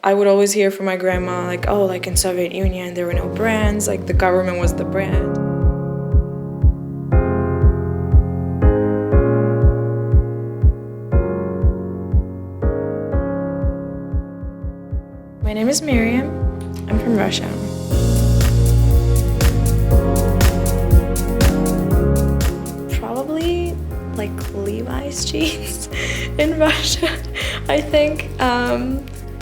I would always hear from my grandma, like, oh, like in Soviet Union, there were no brands, like the government was the brand. My name is Miriam. I'm from Russia. Probably like Levi's jeans in Russia, I think.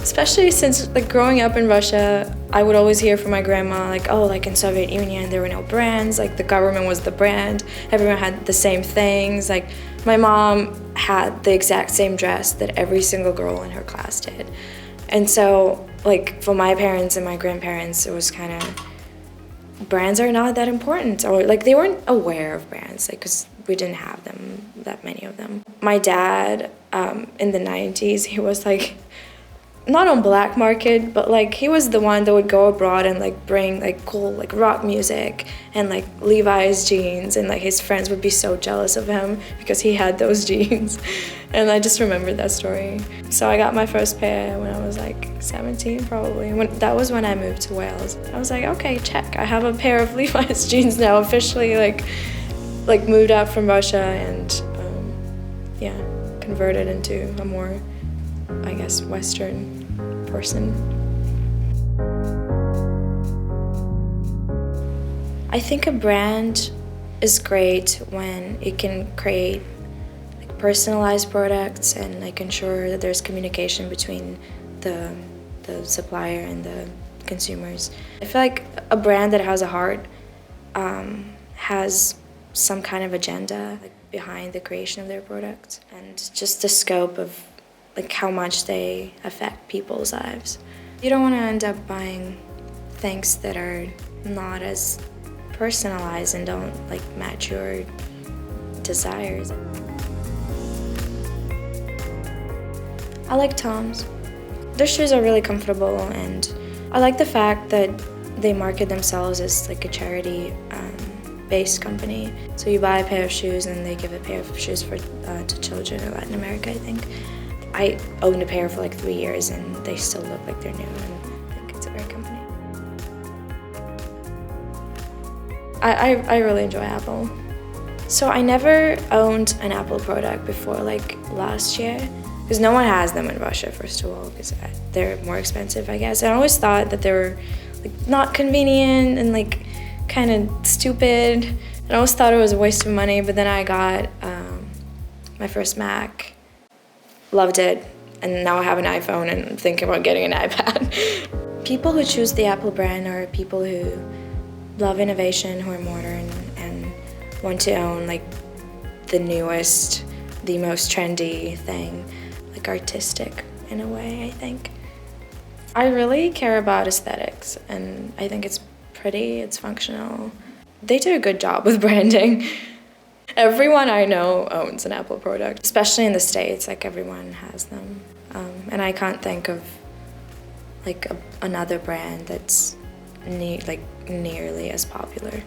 Especially since like growing up in Russia, I would always hear from my grandma, like, oh, like in Soviet Union, there were no brands, like the government was the brand, everyone had the same things. Like my mom had the exact same dress that every single girl in her class did. And so, like, for my parents and my grandparents, it was kind of, brands are not that important. Or, like, they weren't aware of brands, like, because we didn't have them, that many of them. My dad, in the 90s, he was, like, not on black market, but, like, he was the one that would go abroad and, like, bring, like, cool, like, rock music and, like, Levi's jeans. And, like, his friends would be so jealous of him because he had those jeans. And I just remembered that story. So I got my first pair when I was like 17 probably. That was when I moved to Wales. I was like, okay, check. I have a pair of Levi's jeans now, officially like moved out from Russia and yeah, converted into a more, I guess, Western person. I think a brand is great when it can create personalized products and like ensure that there's communication between the supplier and the consumers. I feel like a brand that has a heart has some kind of agenda behind the creation of their product and just the scope of like how much they affect people's lives. You don't want to end up buying things that are not as personalized and don't like match your desires. I like Tom's. Their shoes are really comfortable and I like the fact that they market themselves as like a charity based company. So you buy a pair of shoes and they give a pair of shoes to children in Latin America, I think. I owned a pair for like 3 years and they still look like they're new and I think it's a great company. I really enjoy Apple. So I never owned an Apple product before like last year. Because no one has them in Russia, first of all, because they're more expensive, I guess. I always thought that they were like not convenient and like kind of stupid. I always thought it was a waste of money, but then I got my first Mac, loved it, and now I have an iPhone and I'm thinking about getting an iPad. People who choose the Apple brand are people who love innovation, who are modern, and want to own like the newest, the most trendy thing. Artistic in a way, I think. I really care about aesthetics and I think it's pretty, it's functional. They do a good job with branding. Everyone I know owns an Apple product, especially in the States, like everyone has them. And I can't think of like another brand that's nearly as popular.